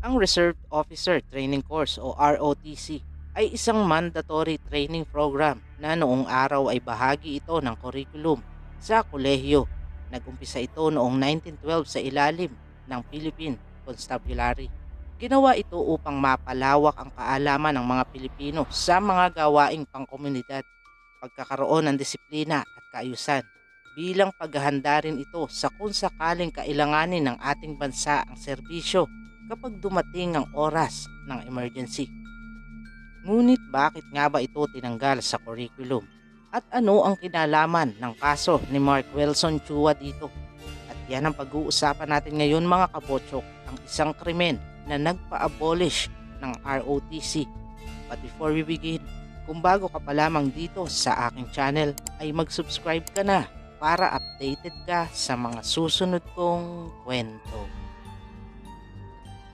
Ang Reserve Officer Training Course o ROTC ay isang mandatory training program na noong araw ay bahagi ito ng curriculum sa kolehiyo. Nag-umpisa ito noong 1912 sa ilalim ng Philippine Constabulary. Ginawa ito upang mapalawak ang kaalaman ng mga Pilipino sa mga gawaing pangkomunidad, pagkakaroon ng disiplina at kaayusan. Bilang paghahanda rin ito sa kung sakaling kailanganin ng ating bansa ang serbisyo kapag dumating ang oras ng emergency. Ngunit bakit nga ba ito tinanggal sa curriculum? At ano ang kinalaman ng kaso ni Mark Wilson Chua dito? At yan ang pag-uusapan natin ngayon mga kabotsok, ang isang krimen na nagpa-abolish ng ROTC. But before we begin, kung bago ka pa lamang dito sa aking channel ay mag-subscribe ka na para updated ka sa mga susunod kong kwento.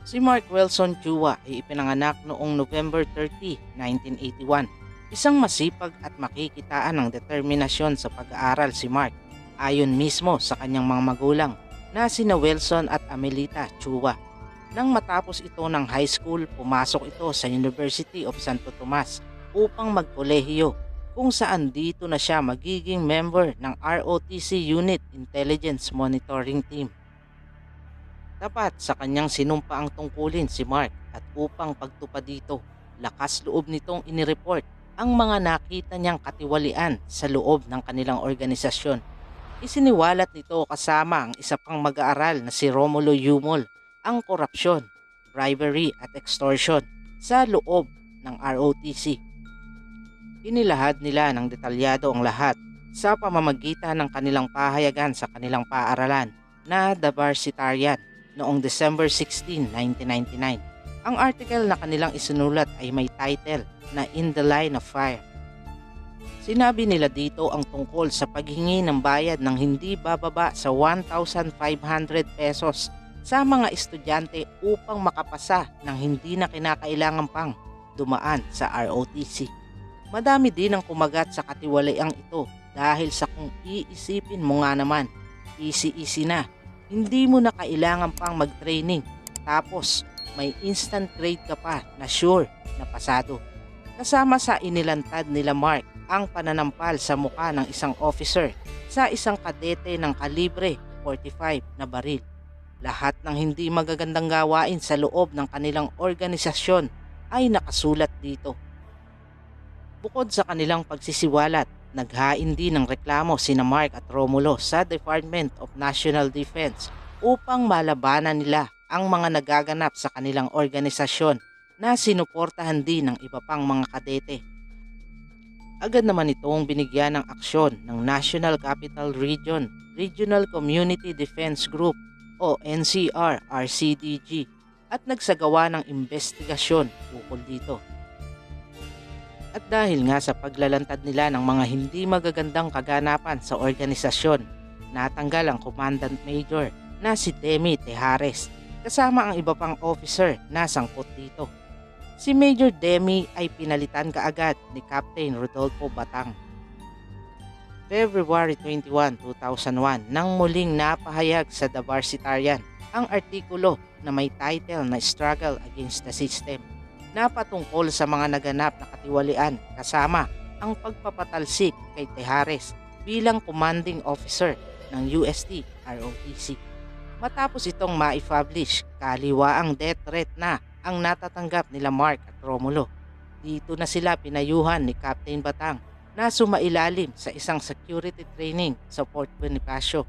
Si Mark Wilson Chua ay ipinanganak noong November 30, 1981. Isang masipag at makikitaan ng determinasyon sa pag-aaral si Mark, ayon mismo sa kanyang mga magulang na sina Wilson at Amelita Chua. Nang matapos ito ng high school, pumasok ito sa University of Santo Tomas upang magkolehiyo, kung saan dito na siya magiging member ng ROTC Unit Intelligence Monitoring Team. Tapat sa kanyang sinumpaang tungkulin si Mark at upang pagtupad dito, lakas loob nitong inireport ang mga nakita niyang katiwalian sa loob ng kanilang organisasyon. Isiniwalat nito kasama ang isa pang mag-aaral na si Romulo Yumol ang korupsyon, bribery at extortion sa loob ng ROTC. Inilahad nila ng detalyado ang lahat sa pamamagitan ng kanilang pahayagan sa kanilang paaralan na The Varsitarian noong December 16, 1999. Ang article na kanilang isinulat ay may title na In the Line of Fire. Sinabi nila dito ang tungkol sa paghingi ng bayad ng hindi bababa sa 1,500 pesos sa mga estudyante upang makapasa ng hindi na kinakailangan pang dumaan sa ROTC. Madami din ang kumagat sa katiwaliang ito dahil sa kung iisipin mo nga naman, easy na. Hindi mo na kailangan pang mag-training, tapos may instant grade ka pa na sure na pasado. Kasama sa inilantad nila Mark ang pananampal sa muka ng isang officer sa isang kadete ng kalibre 45 na baril. Lahat ng hindi magagandang gawain sa loob ng kanilang organisasyon ay nakasulat dito. Bukod sa kanilang pagsisiwalat, naghain din ng reklamo sina Mark at Romulo sa Department of National Defense upang malabanan nila ang mga nagaganap sa kanilang organisasyon na sinuportahan din ng iba pang mga kadete. Agad naman itong binigyan ng aksyon ng National Capital Region Regional Community Defense Group o NCR-RCDG at nagsagawa ng investigasyon ukol dito. At dahil nga sa paglalantad nila ng mga hindi magagandang kaganapan sa organisasyon, natanggal ang Commandant Major na si Demi Tejares kasama ang iba pang officer na sangkot dito. Si Major Demi ay pinalitan kaagad ni Captain Rodolfo Batang. February 21, 2001 nang muling napahayag sa The Varsitarian ang artikulo na may title na Struggle Against the System na patungkol sa mga naganap na katiwalian kasama ang pagpapatalsik kay Tejares bilang commanding officer ng UST ROTC. Matapos itong ma-publish, kaliwaang death threat na ang natatanggap nila Mark at Romulo. Dito na sila pinayuhan ni Captain Batang na sumailalim sa isang security training sa Fort Bonifacio.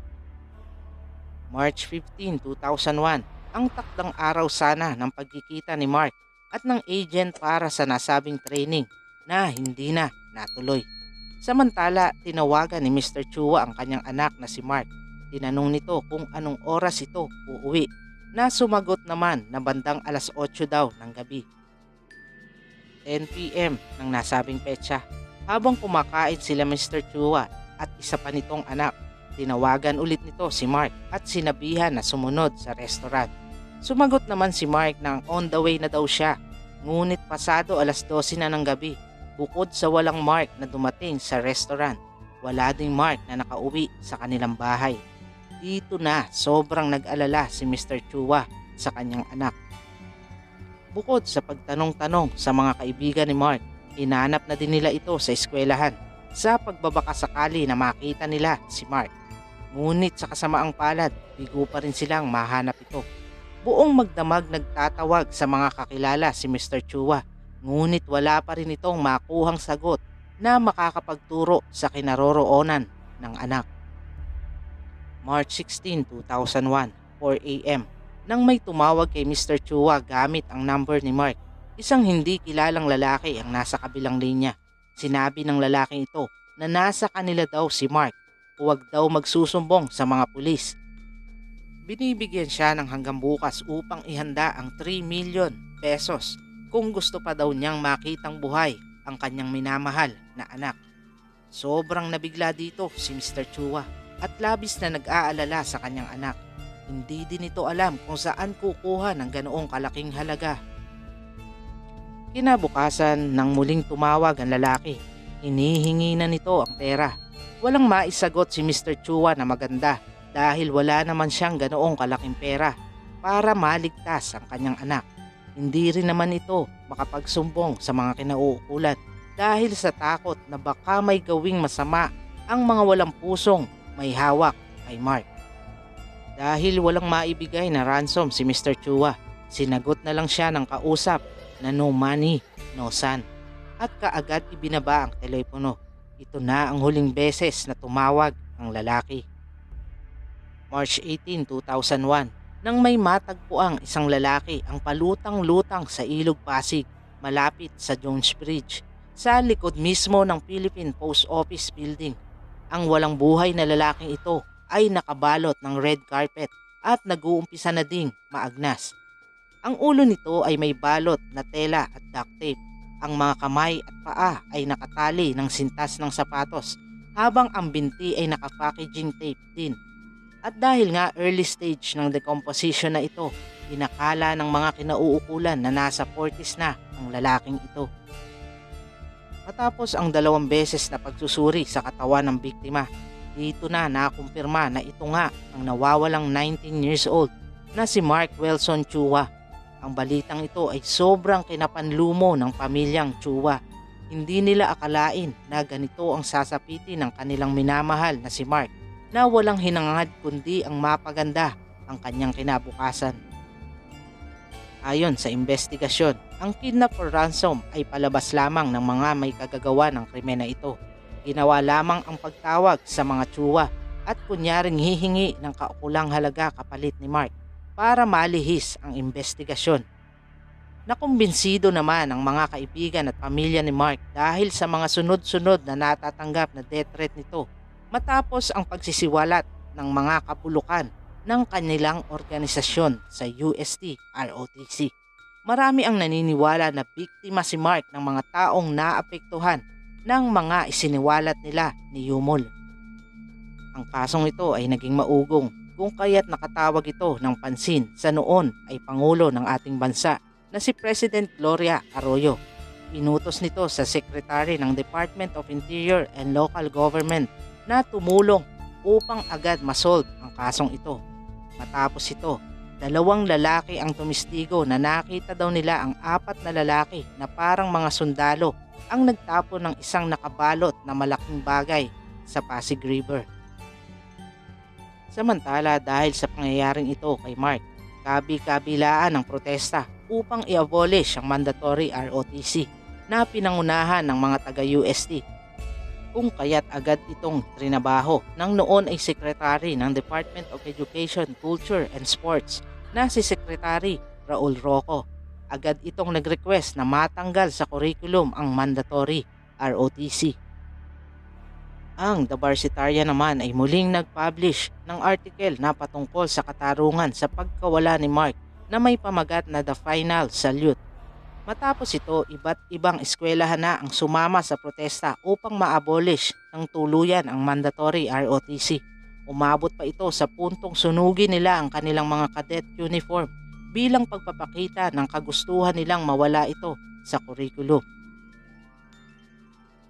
March 15, 2001, ang takdang araw sana ng pagkikita ni Mark at ng agent para sa nasabing training na hindi na natuloy. Samantala, tinawagan ni Mr. Chua ang kanyang anak na si Mark. Tinanong nito kung anong oras ito uuwi, na sumagot naman na bandang alas 8 daw ng gabi. 10 PM ng nasabing petsa. Habang kumakain sila Mr. Chua at isa pa nitong anak, tinawagan ulit nito si Mark at sinabihan na sumunod sa restaurant. Sumagot naman si Mark na on the way na daw siya, ngunit pasado alas 12 na ng gabi. Bukod sa walang Mark na dumating sa restaurant, wala ding Mark na nakauwi sa kanilang bahay. Dito na sobrang nag-alala si Mr. Chua sa kanyang anak. Bukod sa pagtanong-tanong sa mga kaibigan ni Mark, hinanap na din nila ito sa eskwelahan sa pagbabakasakali na makita nila si Mark. Ngunit sa kasamaang palad, bigo pa rin silang mahanap ito. Buong magdamag nagtatawag sa mga kakilala si Mr. Chua, ngunit wala pa rin itong makuhang sagot na makakapagturo sa kinaroroonan ng anak. March 16, 2001, 4 a.m. Nang may tumawag kay Mr. Chua gamit ang number ni Mark, isang hindi kilalang lalaki ang nasa kabilang linya. Sinabi ng lalaking ito na nasa kanila daw si Mark, huwag daw magsusumbong sa mga pulis. Binibigyan siya ng hanggang bukas upang ihanda ang 3 million pesos kung gusto pa daw niyang makitang buhay ang kanyang minamahal na anak. Sobrang nabigla dito si Mr. Chua at labis na nag-aalala sa kanyang anak. Hindi din ito alam kung saan kukuha ng ganoong kalaking halaga. Kinabukasan nang muling tumawag ang lalaki, hinihingi na nito ang pera. Walang maisagot si Mr. Chua na maganda dahil wala naman siyang ganoong kalaking pera para maligtas ang kanyang anak. Hindi rin naman ito makapagsumbong sa mga kinauukulan dahil sa takot na baka may gawing masama ang mga walang pusong may hawak kay Mark. Dahil walang maibigay na ransom si Mr. Chua, sinagot na lang siya ng kausap na no money, no son. At kaagad ibinaba ang telepono. Ito na ang huling beses na tumawag ang lalaki. March 18, 2001, nang may matagpuang isang lalaki ang palutang-lutang sa Ilog Pasig malapit sa Jones Bridge sa likod mismo ng Philippine Post Office Building. Ang walang buhay na lalaking ito ay nakabalot ng red carpet at nag-uumpisa na ding maagnas. Ang ulo nito ay may balot na tela at duct tape. Ang mga kamay at paa ay nakatali ng sintas ng sapatos habang ang binti ay naka-packaging tape din. At dahil nga early stage ng decomposition na ito, inakala ng mga kinauukulan na nasa 40s na ang lalaking ito. Matapos ang 2 beses na pagsusuri sa katawan ng biktima, dito na nakumpirma na ito nga ang nawawalang 19 years old na si Mark Wilson Chua. Ang balitang ito ay sobrang kinapanlumo ng pamilyang Chua. Hindi nila akalain na ganito ang sasapitin ng kanilang minamahal na si Mark, na walang hinangad kundi ang mapaganda ang kanyang kinabukasan. Ayon sa investigasyon, ang kidnap for ransom ay palabas lamang ng mga may kagagawa ng krimen na ito. Ginawa lamang ang pagtawag sa mga Chua at kunyaring hihingi ng kaukulang halaga kapalit ni Mark para malihis ang investigasyon. Nakumbinsido naman ang mga kaibigan at pamilya ni Mark dahil sa mga sunod-sunod na natatanggap na death threat nito matapos ang pagsisiwalat ng mga kabulukan ng kanilang organisasyon sa UST ROTC. Marami ang naniniwala na biktima si Mark ng mga taong naapektuhan ng mga isiniwalat nila ni Yumol. Ang kasong ito ay naging maugong kung kaya't nakatawag ito ng pansin sa noon ay Pangulo ng ating bansa na si President Gloria Arroyo. Inutos nito sa Secretary ng Department of Interior and Local Government na tumulong upang agad masolve ang kasong ito. Matapos ito, 2 lalaki ang tumistigo na nakita daw nila ang 4 na lalaki na parang mga sundalo ang nagtapon ng isang nakabalot na malaking bagay sa Pasig River. Samantala dahil sa pangyayaring ito kay Mark, kabi-kabilaan ang protesta upang i-abolish ang mandatory ROTC na pinangunahan ng mga taga-UST. Kung kaya't agad itong trinabaho ng noon ay Secretary ng Department of Education, Culture and Sports na si Secretary Raul Roco. Agad itong nag-request na matanggal sa curriculum ang mandatory ROTC. Ang The Varsitarian naman ay muling nag-publish ng article na patungkol sa katarungan sa pagkawala ni Mark na may pamagat na The Final Salute. Matapos ito, iba't ibang eskwelahan na ang sumama sa protesta upang ma-abolish ng tuluyan ang mandatory ROTC. Umabot pa ito sa puntong sunugin nila ang kanilang mga cadet uniform bilang pagpapakita ng kagustuhan nilang mawala ito sa curriculum.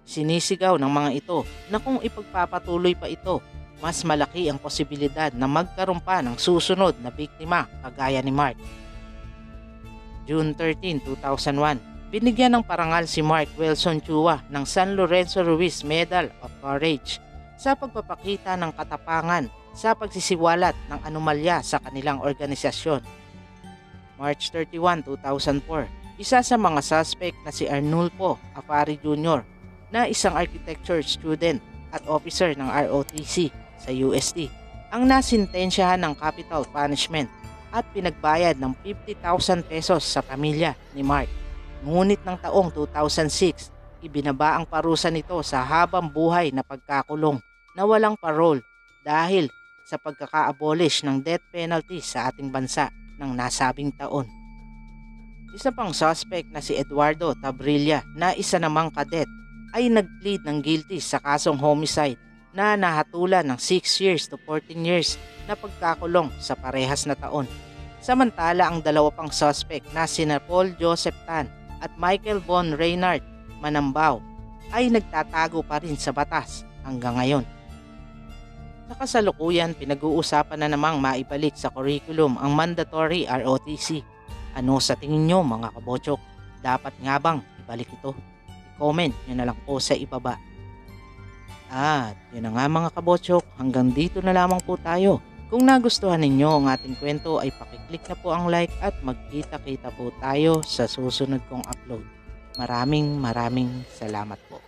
Sinisigaw ng mga ito na kung ipagpapatuloy pa ito, mas malaki ang posibilidad na magkaroon pa ng susunod na biktima kagaya ni Mark. June 13, 2001, binigyan ng parangal si Mark Wilson Chua ng San Lorenzo Ruiz Medal of Courage sa pagpapakita ng katapangan sa pagsisiwalat ng anomalya sa kanilang organisasyon. March 31, 2004, isa sa mga suspect na si Arnulfo Afari Jr. na isang architecture student at officer ng ROTC sa UST ang nasintensyahan ng capital punishment at pinagbayad ng 50,000 pesos sa pamilya ni Mark. Ngunit ng taong 2006, ibinaba ang parusa nito sa habang buhay na pagkakulong na walang parole dahil sa pagkaka-abolish ng death penalty sa ating bansa ng nasabing taon. Isa pang suspect na si Eduardo Tabrilla na isa namang kadet ay nag-plead ng guilty sa kasong homicide na nahatulan ng 6 years to 14 years na pagkakulong sa parehas na taon. Samantala ang dalawa pang suspect na sina Paul Joseph Tan at Michael Von Reynard Manambao ay nagtatago pa rin sa batas hanggang ngayon. Sa kasalukuyan, pinag-uusapan na namang maibalik sa curriculum ang mandatory ROTC. Ano sa tingin nyo mga kabotsok? Dapat nga bang ibalik ito? I-comment nyo na lang po sa ibaba. At yun na nga mga kabotsok, hanggang dito na lamang po tayo. Kung nagustuhan ninyo ang ating kwento ay pakiclick na po ang like at magkita-kita po tayo sa susunod kong upload. Maraming salamat po.